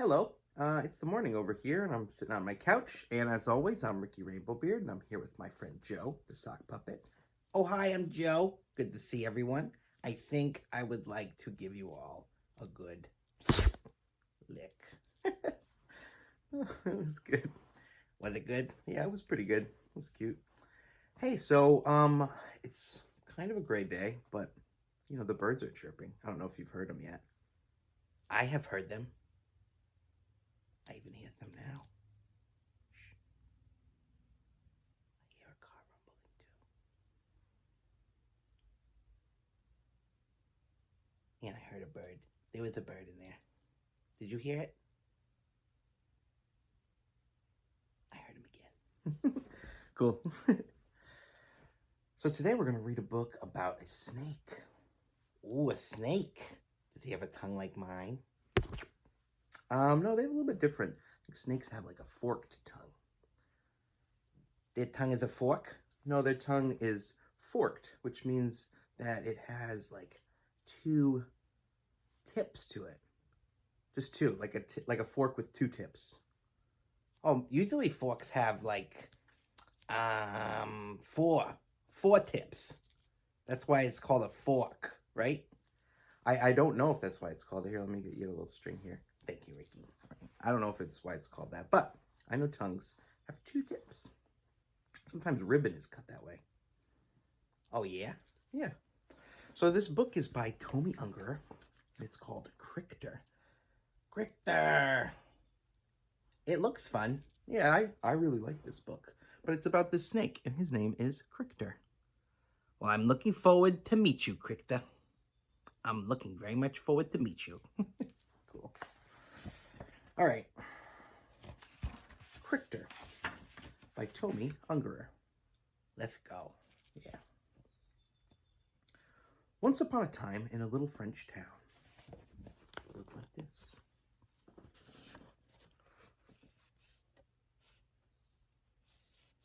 Hello, it's the morning over here, and I'm sitting on my couch, and as always, I'm Ricky Rainbowbeard, and I'm here with my friend Joe, the sock puppet. Oh, hi, I'm Joe. Good to see everyone. I think I would like to give you all a good lick. It was good. Was it good? Yeah, it was pretty good. It was cute. Hey, so, it's kind of a gray day, but, you know, the birds are chirping. I don't know if you've heard them yet. I have heard them. I even hear them now. Shh. I hear a car rumbling too. And I heard a bird. There was a bird in there. Did you hear it? I heard him again. Cool. So today we're going to read a book about a snake. Ooh, a snake. Does he have a tongue like mine? No, they have a little bit different. I think snakes have like a forked tongue. Their tongue is a fork? No, their tongue is forked, which means that it has like two tips to it. Just two, like a fork with two tips. Oh, usually forks have like four tips. That's why it's called a fork, right? I don't know if that's why it's called. Here, let me get you a little string here. Thank you, Ricky. I don't know if it's why it's called that, but I know tongues have two tips. Sometimes ribbon is cut that way. Oh, yeah? Yeah. So this book is by Tomi Ungerer. It's called Crichter. Crichter! It looks fun. Yeah, I really like this book. But it's about this snake, and his name is Crichter. Well, I'm looking forward to meet you, Crichter. I'm looking very much forward to meet you. Cool. All right. Crichter by Tomi Ungerer. Let's go. Yeah. Once upon a time in a little French town. Look like this.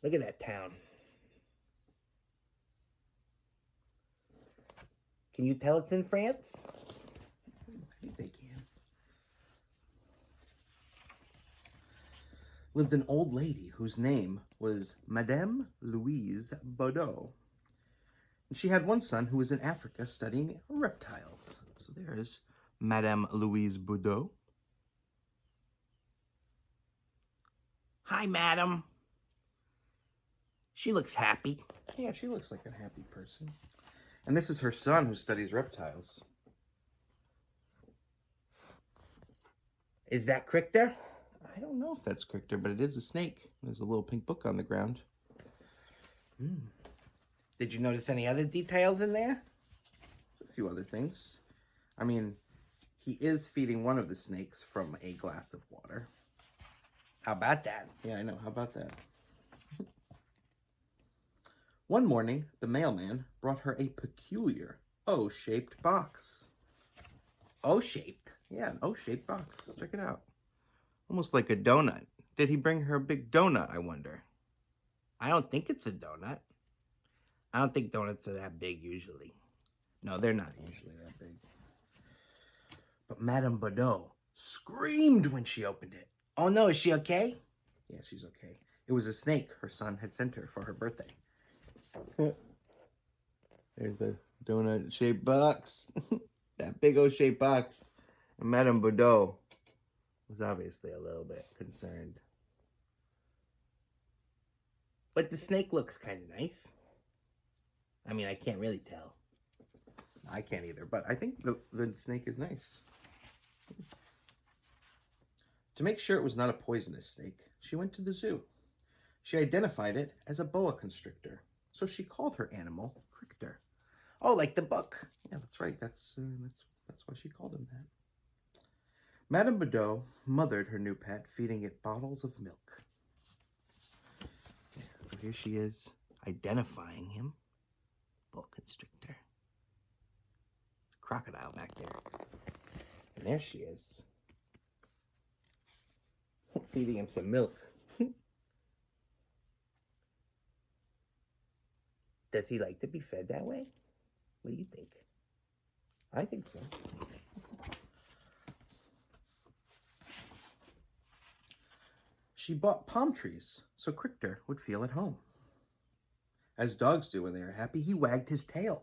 Look at that town. Can you tell it's in France? I think they can. Lived an old lady whose name was Madame Louise Baudot. And she had one son who was in Africa studying reptiles. So there's Madame Louise Baudot. Hi, madam. She looks happy. Yeah, she looks like a happy person. And this is her son who studies reptiles. Is that Crichter? I don't know if that's Crichter, but it is a snake. There's a little pink book on the ground. Did you notice any other details in there? A few other things. I mean, he is feeding one of the snakes from a glass of water. How about that? Yeah, I know. How about that? One morning, the mailman brought her a peculiar O-shaped box. O-shaped? Yeah, an O-shaped box. Check it out. Almost like a donut. Did he bring her a big donut, I wonder? I don't think it's a donut. I don't think donuts are that big usually. No, they're not usually that big. But Madame Baudot screamed when she opened it. Oh no, is she okay? Yeah, she's okay. It was a snake her son had sent her for her birthday. There's the donut-shaped box. That big O-shaped box. And Madame Baudot was obviously a little bit concerned. But the snake looks kind of nice. I mean, I can't really tell. I can't either, but I think the snake is nice. To make sure it was not a poisonous snake, she went to the zoo. She identified it as a boa constrictor, so she called her animal Crichter. Oh, like the book. Yeah, that's right. That's why she called him that. Madame Baudot mothered her new pet, feeding it bottles of milk. Yeah, so here she is, identifying him. Boa constrictor. Crocodile back there. And there she is. Feeding him some milk. Does he like to be fed that way? What do you think? I think so. She bought palm trees so Crichter would feel at home. As dogs do when they are happy, he wagged his tail.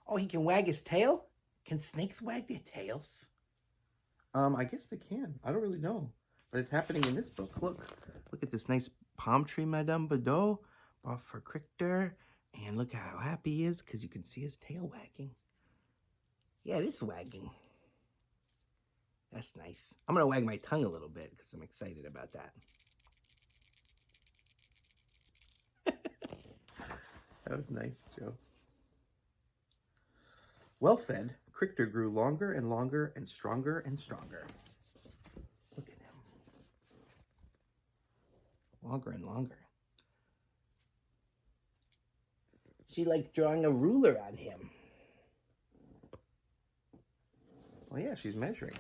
Oh, he can wag his tail? Can snakes wag their tails? I guess they can. I don't really know. But it's happening in this book. Look at this nice palm tree Madame Bedot bought for Crichter. And look how happy he is because you can see his tail wagging. Yeah, it is wagging. That's nice. I'm going to wag my tongue a little bit because I'm excited about that. That was nice, Joe. Well fed, Crichter grew longer and longer and stronger and stronger. Look at him. Longer and longer. She liked drawing a ruler on him. Well, yeah, she's measuring.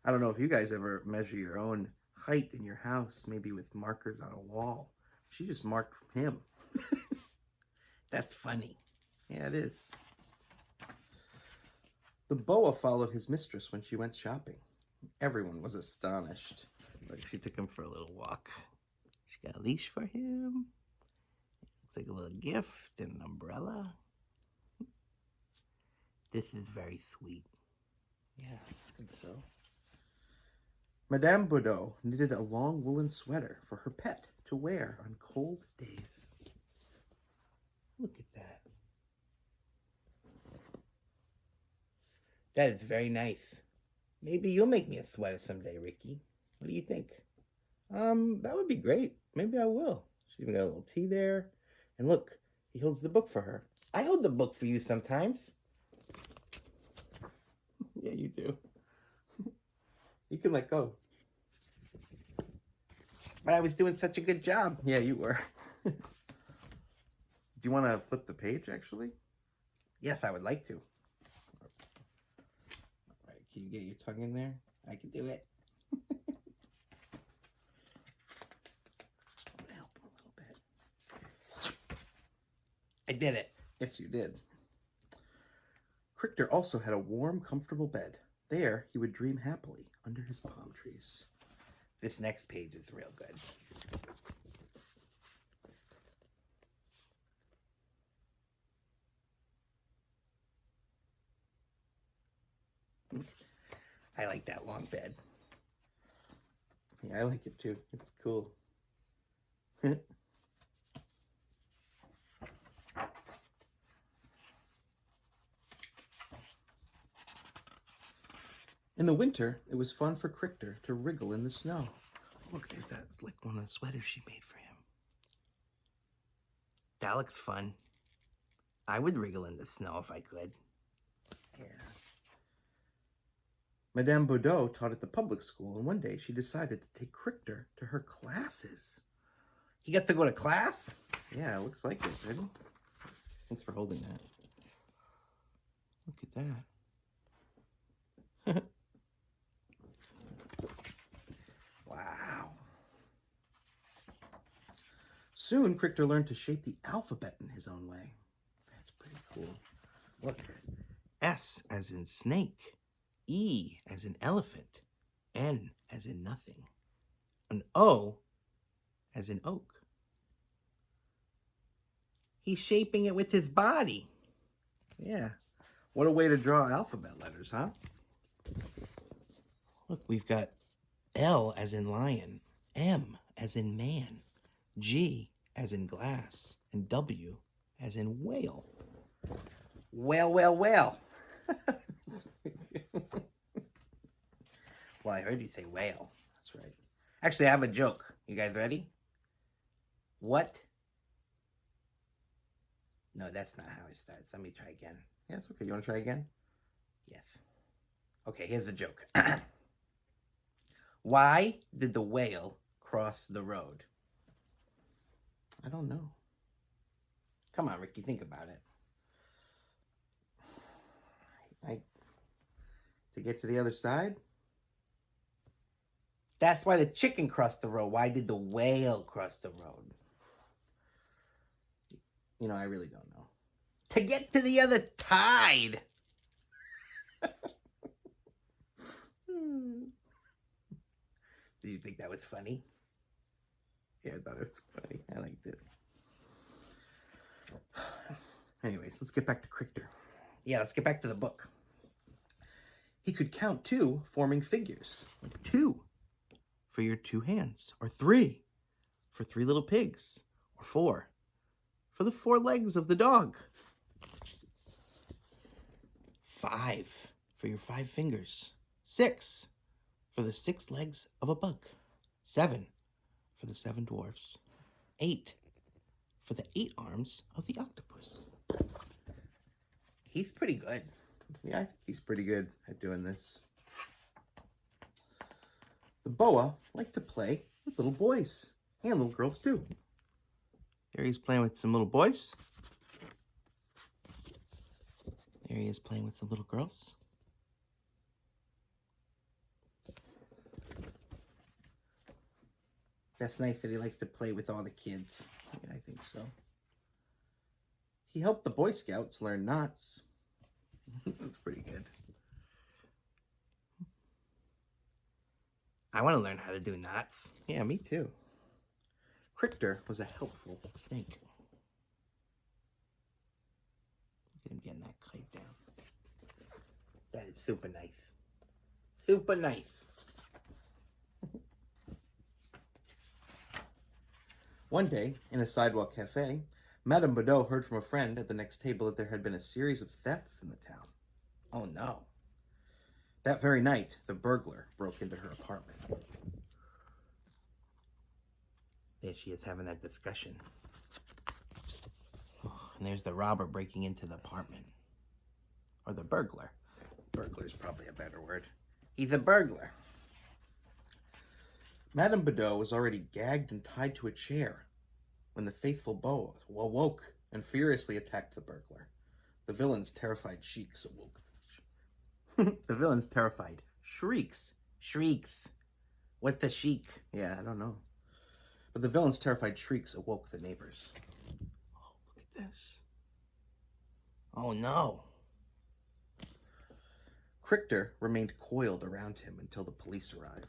I don't know if you guys ever measure your own height in your house, maybe with markers on a wall. She just marked him. That's funny. Yeah, it is. The boa followed his mistress when she went shopping. Everyone was astonished. Like, she took him for a little walk. She got a leash for him. Looks like a little gift and an umbrella. This is very sweet. Yeah, I think so. Madame Bedot knitted a long woolen sweater for her pet to wear on cold days. Look at that. That is very nice. Maybe you'll make me a sweater someday, Ricky. What do you think? That would be great. Maybe I will. She's even got a little tea there. And look, he holds the book for her. I hold the book for you sometimes. Yeah, you do. You can let go. But I was doing such a good job. Yeah, you were. Do you want to flip the page, actually? Yes, I would like to. All right, can you get your tongue in there? I can do it. I'm going to help him a little bit. I did it. Yes, you did. Crichter also had a warm, comfortable bed. There, he would dream happily under his palm trees. This next page is real good. I like that long bed. Yeah, I like it too. It's cool. In the winter, it was fun for Crichter to wriggle in the snow. Look, there's that. It's like one of the sweaters she made for him. That looks fun. I would wriggle in the snow if I could. Yeah. Madame Bedot taught at the public school, and one day she decided to take Crichter to her classes. He got to go to class? Yeah, it looks like it. Ready? Thanks for holding that. Look at that. Wow. Soon, Crichter learned to shape the alphabet in his own way. That's pretty cool. Look. S as in snake. E as in elephant. N as in nothing. An O as in oak. He's shaping it with his body. Yeah. What a way to draw alphabet letters, huh? Look, we've got L as in lion, M as in man, G as in glass, and W as in whale. Whale, whale, whale. Well, I heard you say whale. That's right. Actually, I have a joke. You guys ready? What? No, that's not how it starts. Let me try again. Yeah, it's okay. You want to try again? Yes. Okay, here's the joke. Why did the whale cross the road? I don't know. Come on, Ricky, think about it. To get to the other side? That's why the chicken crossed the road. Why did the whale cross the road? You know, I really don't know. To get to the other tide. Did you think that was funny? Yeah, I thought it was funny. I liked it. Anyways, let's get back to Crichter. Yeah, let's get back to the book. He could count 2 forming figures. Like 2 for your 2 hands. Or 3 for 3 little pigs. Or 4 for the 4 legs of the dog. 5 for your 5 fingers. 6 for the 6 legs of a bug. 7 for the 7 dwarfs. 8 for the 8 arms of the octopus. He's pretty good. Yeah, I think he's pretty good at doing this. The boa liked to play with little boys and little girls too. Here he's playing with some little boys. There he is playing with some little girls. That's nice that he likes to play with all the kids. Yeah, I think so. He helped the Boy Scouts learn knots. That's pretty good. I want to learn how to do knots. Yeah, me too. Crichter was a helpful snake. Look at him getting that kite down. That is super nice. Super nice. One day, in a sidewalk cafe, Madame Baudot heard from a friend at the next table that there had been a series of thefts in the town. Oh no. That very night, the burglar broke into her apartment. There she is having that discussion. Oh, and there's the robber breaking into the apartment. Or the burglar. Burglar's probably a better word. He's a burglar. Madame Baudot was already gagged and tied to a chair when the faithful boa awoke and furiously attacked the burglar. The villain's terrified shrieks awoke. The villain's terrified shrieks. Shrieks. What's a shriek? Yeah, I don't know. But the villain's terrified shrieks awoke the neighbors. Oh, look at this. Oh no. Crichter remained coiled around him until the police arrived.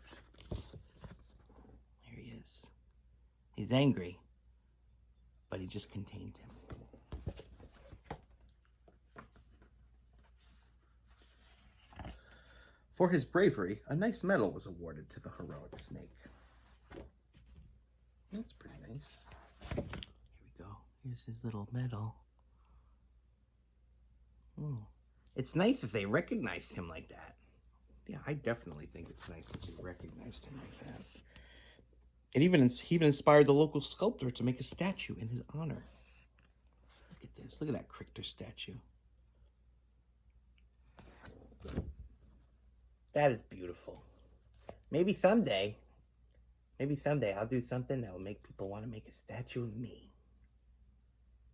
Here he is. He's angry, but he just contained him. For his bravery, a nice medal was awarded to the heroic snake. That's pretty nice. Here we go. Here's his little medal. Oh. It's nice that they recognized him like that. Yeah, I definitely think it's nice that they recognized him like that. And he even inspired the local sculptor to make a statue in his honor. Look at this. Look at that Crichter statue. That is beautiful. Maybe someday I'll do something that will make people want to make a statue of me.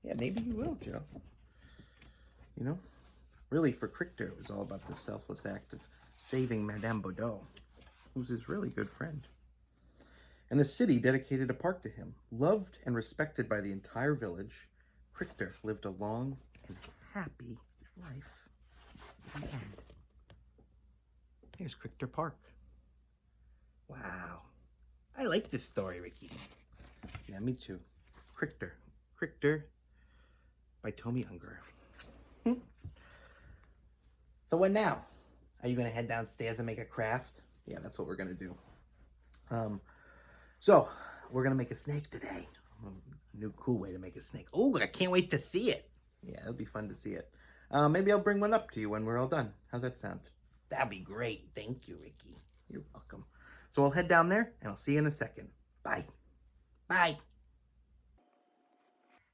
Yeah, maybe you will, Joe. You know? Really, for Crichter, it was all about the selfless act of saving Madame Baudot, who's his really good friend. And the city dedicated a park to him. Loved and respected by the entire village, Crichter lived a long and happy life. The end. Here's Crichter Park. Wow. I like this story, Ricky. Yeah, me too. Crichter. Crichter by Tomi Ungerer. So what now? Are you going to head downstairs and make a craft? Yeah, that's what we're going to do. So, we're going to make a snake today. A new cool way to make a snake. Oh, I can't wait to see it. Yeah, it'll be fun to see it. Maybe I'll bring one up to you when we're all done. How's that sound? That'd be great. Thank you, Ricky. You're welcome. So I'll head down there, and I'll see you in a second. Bye. Bye.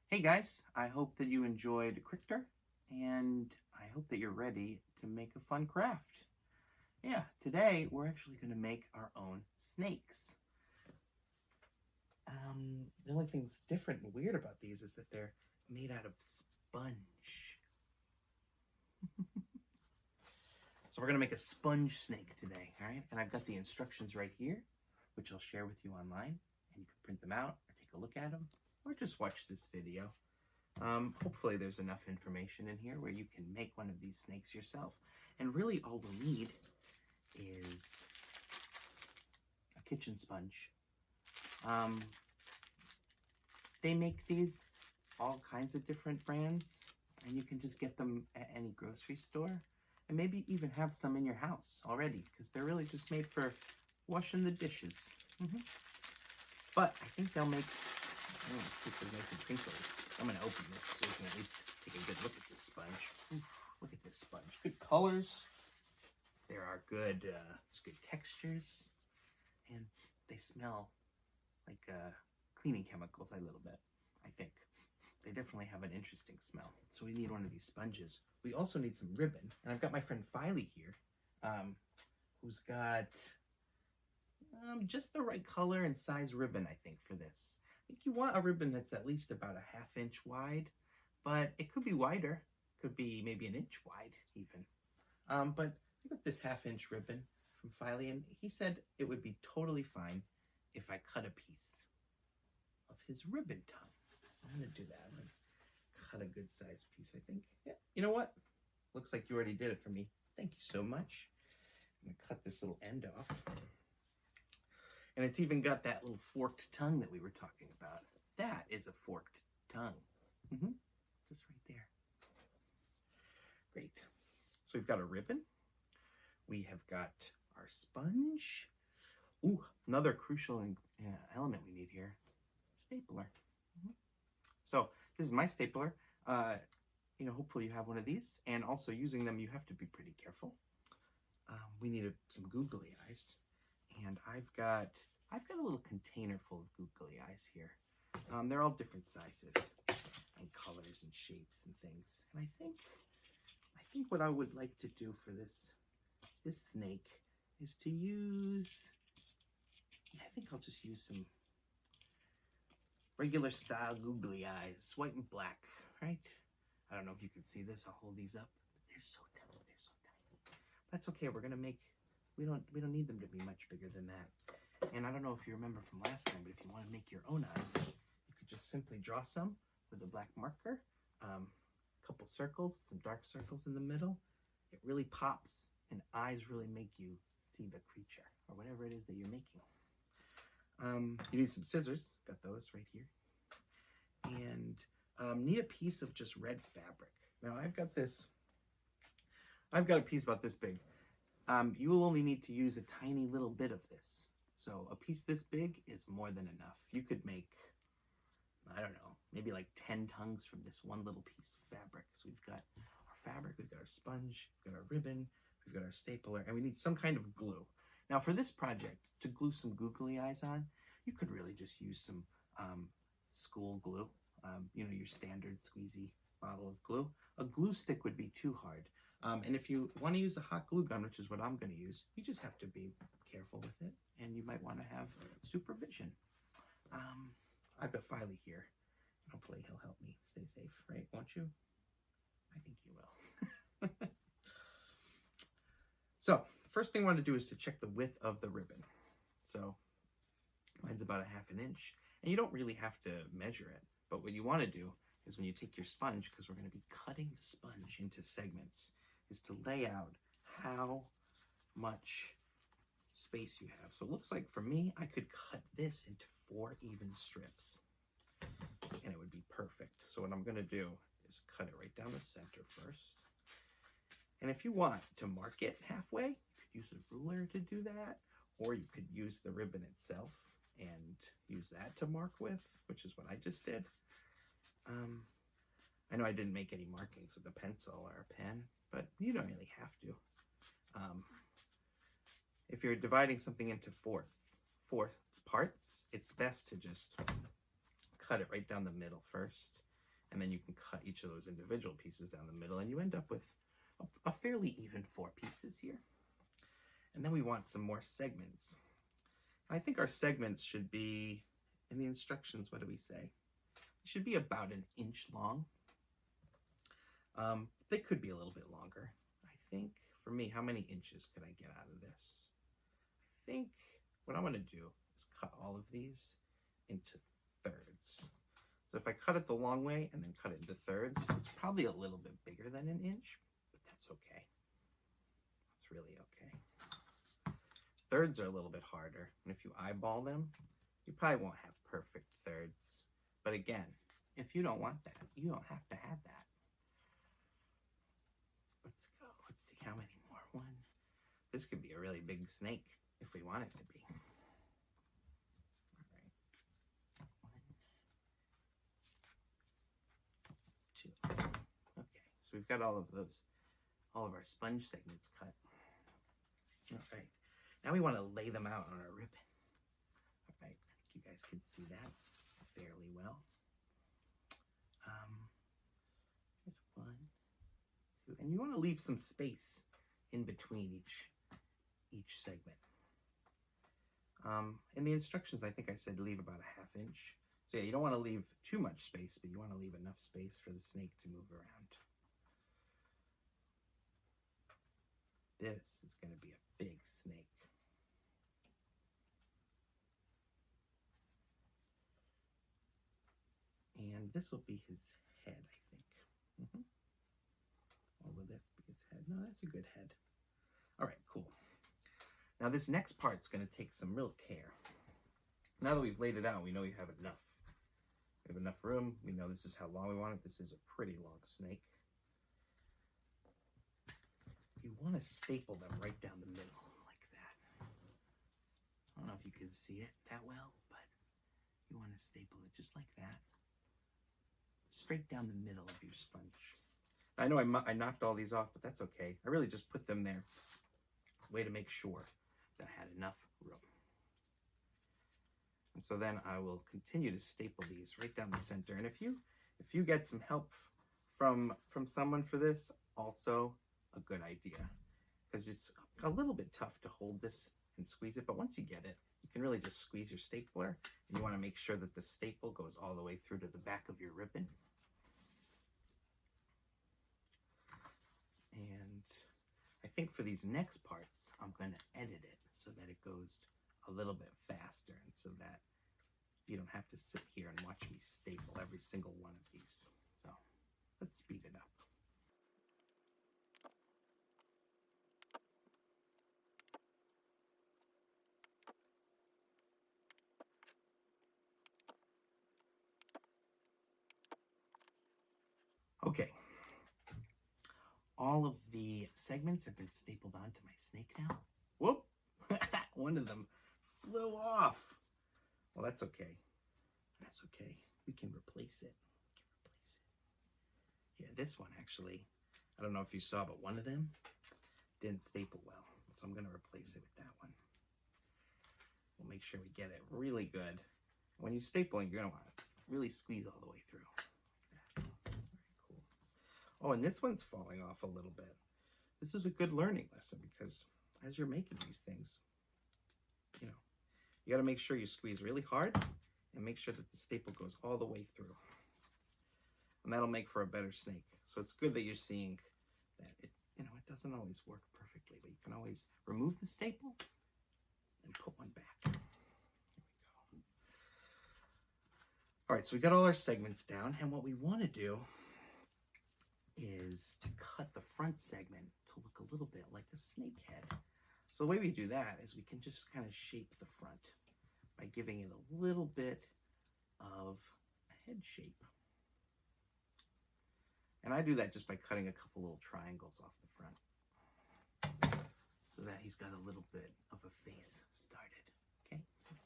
Hey, guys. I hope that you enjoyed Crichter, and I hope that you're ready to make a fun craft. Yeah, today we're actually going to make our own snakes. The only thing that's different and weird about these is that they're made out of sponge. So we're going to make a sponge snake today, all right? And I've got the instructions right here, which I'll share with you online. And you can print them out or take a look at them or just watch this video. Hopefully there's enough information in here where you can make one of these snakes yourself. And really all we need is a kitchen sponge. They make these all kinds of different brands, and you can just get them at any grocery store, and maybe even have some in your house already, because they're really just made for washing the dishes. But I think they'll make, keep them nice and crinkly. I'm going to open this so we can at least take a good look at this sponge. Look at this sponge. Good colors. There are good, there's good textures, and they smell like cleaning chemicals a little bit, I think. They definitely have an interesting smell. So we need one of these sponges. We also need some ribbon. And I've got my friend Filey here, who's got just the right color and size ribbon, I think, for this. I think you want a ribbon that's at least about a 1/2 inch wide, but it could be wider. Could be maybe 1 inch wide, even. But I got this 1/2 inch ribbon from Filey, and he said it would be totally fine if I cut a piece of his ribbon tongue. So I'm going to do that. I'm going to cut a good sized piece, I think. Yeah, you know what? Looks like you already did it for me. Thank you so much. I'm going to cut this little end off. And it's even got that little forked tongue that we were talking about. That is a forked tongue. Just right there. Great. So we've got a ribbon. We have got our sponge. Ooh, another crucial element we need here, stapler. So this is my stapler. You know, hopefully you have one of these. And also using them, you have to be pretty careful. We need some googly eyes. And I've got a little container full of googly eyes here. They're all different sizes and colors and shapes and things. And I think what I would like to do for this snake is to use, I think I'll just use some regular style googly eyes, white and black, right? I don't know if you can see this. I'll hold these up. They're so tiny. They're so tiny. That's okay. We're gonna make. We don't need them to be much bigger than that. And I don't know if you remember from last time, but if you want to make your own eyes, you could just simply draw some with a black marker, a couple circles, some dark circles in the middle. It really pops, and eyes really make you see the creature or whatever it is that you're making. You need some scissors. Got those right here. And need a piece of just red fabric. Now I've got a piece about this big. You will only need to use a tiny little bit of this. So a piece this big is more than enough. You could make, I don't know, maybe like 10 tongues from this one little piece of fabric. So we've got our fabric, we've got our sponge, we've got our ribbon, we've got our stapler, and we need some kind of glue. Now for this project, to glue some googly eyes on, you could really just use some school glue, you know, your standard squeezy bottle of glue. A glue stick would be too hard. And if you want to use a hot glue gun, which is what I'm going to use, you just have to be careful with it, and you might want to have supervision. I've got Filey here. Hopefully he'll help me stay safe, right? Won't you? I think you will. So, first thing I want to do is to check the width of the ribbon. So, mine's about a 1/2 inch, and you don't really have to measure it, but what you want to do is when you take your sponge, because we're going to be cutting the sponge into segments, is to lay out how much space you have. So it looks like for me, I could cut this into 4 even strips, and it would be perfect. So what I'm going to do is cut it right down the center first. And if you want to mark it halfway, you could use a ruler to do that, or you could use the ribbon itself and use that to mark with, which is what I just did. I know I didn't make any markings with a pencil or a pen, but you don't really have to. If you're dividing something into four parts, it's best to just cut it right down the middle first, and then you can cut each of those individual pieces down the middle, and you end up with a fairly even 4 pieces here. And then we want some more segments. I think our segments should be, in the instructions, what do we say? It should be about 1 inch long. They could be a little bit longer. I think, for me, how many inches could I get out of this? I think what I'm going to do is cut all of these into thirds. So if I cut it the long way and then cut it into thirds, it's probably a little bit bigger than 1 inch, but that's okay. That's really okay. thirds are a little bit harder. And if you eyeball them, you probably won't have perfect thirds. But again, if you don't want that, you don't have to have that. Let's go. Let's see how many more. One. This could be a really big snake if we want it to be. All right. 1, 2. Okay, so we've got all of our sponge segments cut. All right. Now we want to lay them out on our ribbon. All right. I think you guys can see that fairly well. Here's 1, 2, and you want to leave some space in between each segment. In the instructions, I think I said leave about a 1/2 inch. So yeah, you don't want to leave too much space, but you want to leave enough space for the snake to move around. This is going to be a big snake. And this will be his head, I think. Or will this be his head? No, that's a good head. All right, cool. Now this next part's going to take some real care. Now that we've laid it out, we know you have enough. We have enough room. We know this is how long we want it. This is a pretty long snake. You want to staple them right down the middle like that. I don't know if you can see it that well, but you want to staple it just like that. Straight down the middle of your sponge. I know I knocked all these off, but that's okay. I really just put them there. Way to make sure that I had enough room. And so then I will continue to staple these right down the center. And if you get some help from someone for this, also a good idea. Because it's a little bit tough to hold this and squeeze it, but once you get it, you can really just squeeze your stapler, and you want to make sure that the staple goes all the way through to the back of your ribbon. And I think for these next parts, I'm going to edit it so that it goes a little bit faster, and so that you don't have to sit here and watch me staple every single one of these. So let's speed it up. Okay, all of the segments have been stapled onto my snake now. Whoop! One of them flew off. Well, that's okay. That's okay. We can replace it. Yeah, this one actually, I don't know if you saw, but one of them didn't staple well. So I'm going to replace it with that one. We'll make sure we get it really good. When you're stapling, you're going to want to really squeeze all the way through. Oh, and this one's falling off a little bit. This is a good learning lesson because as you're making these things, you know, you got to make sure you squeeze really hard and make sure that the staple goes all the way through. And that'll make for a better snake. So it's good that you're seeing that it doesn't always work perfectly, but you can always remove the staple and put one back. There we go. All right, so we got all our segments down, and what we want to do is to cut the front segment to look a little bit like a snake head. So the way we do that is we can just kind of shape the front by giving it a little bit of a head shape. And I do that just by cutting a couple little triangles off the front so that he's got a little bit of a face started, okay? Great.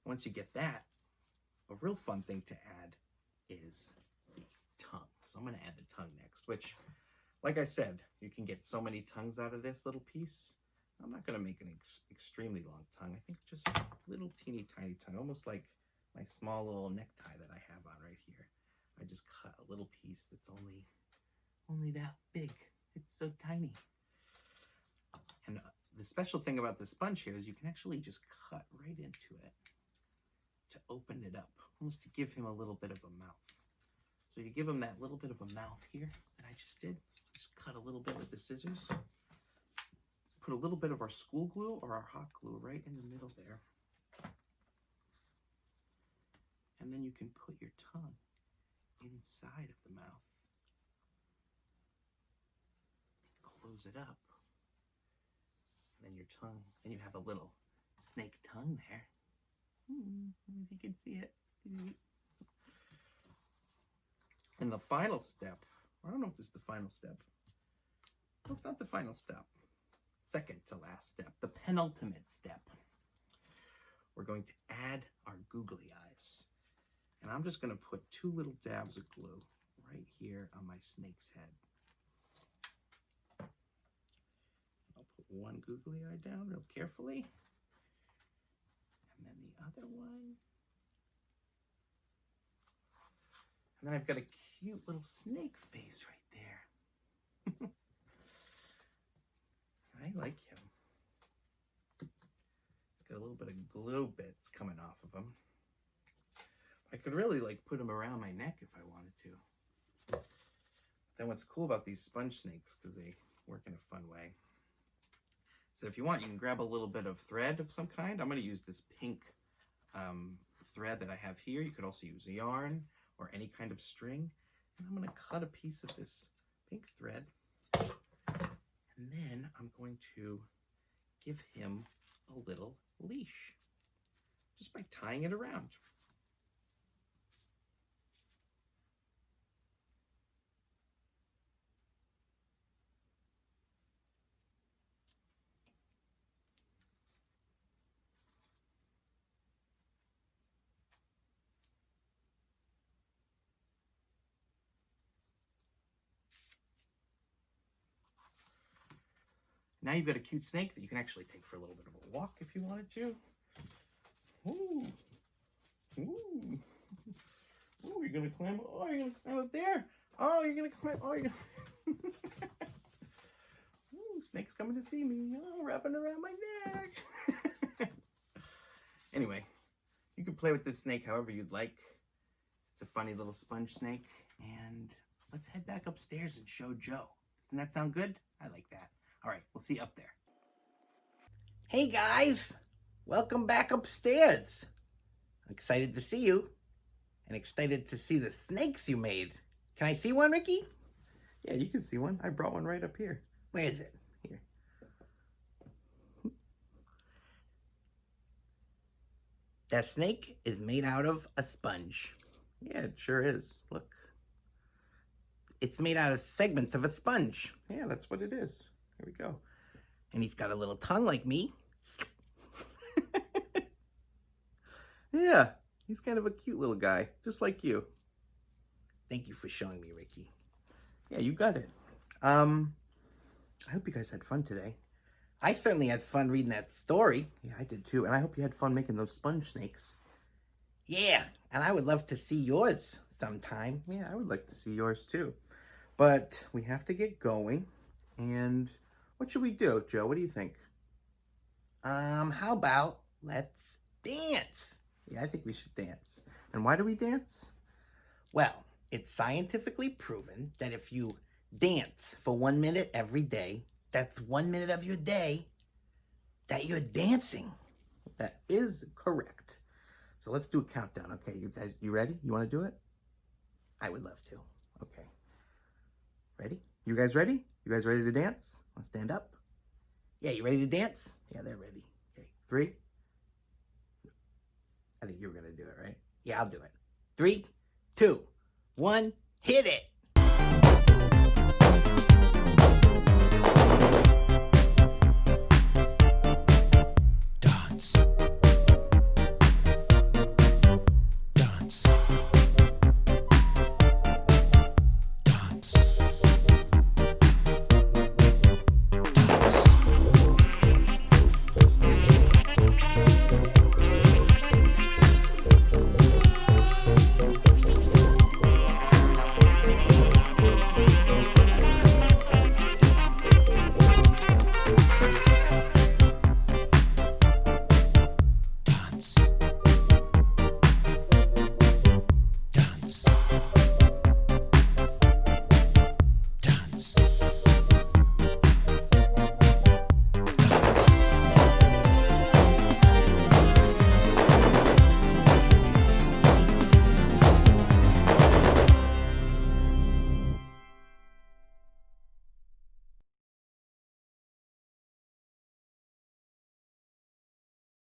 Once you get that, a real fun thing to add is the tongue. So I'm going to add the tongue next, which, like I said, you can get so many tongues out of this little piece. I'm not going to make an extremely long tongue. I think just a little teeny tiny tongue, almost like my small little necktie that I have on right here. I just cut a little piece that's only that big. It's so tiny. And the special thing about the sponge here is you can actually just cut right into it to open it up, almost to give him a little bit of a mouth. So you give him that little bit of a mouth here that I just did. Just cut a little bit with the scissors. Put a little bit of our school glue or our hot glue right in the middle there. And then you can put your tongue inside of the mouth. Close it up. And then your tongue. And you have a little snake tongue there. If you can see it. And the final step, I don't know if this is the final step. No, it's not the final step. Second to last step, the penultimate step. We're going to add our googly eyes. And I'm just going to put 2 little dabs of glue right here on my snake's head. I'll put one googly eye down real carefully. And then the other one. And then I've got a cute little snake face right there. I like him. He's got a little bit of glue bits coming off of him. I could really like put him around my neck if I wanted to. Then what's cool about these sponge snakes, because they work in a fun way. So if you want, you can grab a little bit of thread of some kind. I'm going to use this pink thread that I have here. You could also use a yarn or any kind of string. And I'm going to cut a piece of this pink thread. And then I'm going to give him a little leash just by tying it around. Now you've got a cute snake that you can actually take for a little bit of a walk if you wanted to. Ooh. Ooh. Ooh, you're gonna climb. Oh, you're gonna climb up there. Oh, you're gonna climb. Oh, you're gonna. Ooh, snake's coming to see me. Oh, wrapping around my neck. Anyway, you can play with this snake however you'd like. It's a funny little sponge snake. And let's head back upstairs and show Joe. Doesn't that sound good? I like that. All right, we'll see you up there. Hey guys, welcome back upstairs. I'm excited to see you and excited to see the snakes you made. Can I see one, Ricky? Yeah, you can see one. I brought one right up here. Where is it? Here. That snake is made out of a sponge. Yeah, it sure is. Look. It's made out of segments of a sponge. Yeah, that's what it is. There we go. And he's got a little tongue like me. Yeah, he's kind of a cute little guy, just like you. Thank you for showing me, Ricky. Yeah, you got it. I hope you guys had fun today. I certainly had fun reading that story. Yeah, I did too. And I hope you had fun making those sponge snakes. Yeah, and I would love to see yours sometime. Yeah, I would like to see yours too. But we have to get going. And what should we do, Joe? What do you think? How about let's dance? Yeah, I think we should dance. And why do we dance? Well, it's scientifically proven that if you dance for 1 minute every day, that's 1 minute of your day that you're dancing. That is correct. So let's do a countdown. Okay, you guys, you ready? You want to do it? I would love to. Okay. Ready? You guys ready? You guys ready to dance? Want to stand up? Yeah, you ready to dance? Yeah, they're ready. Okay, 3. I think you were going to do it, right? Yeah, I'll do it. 3, 2, 1, hit it!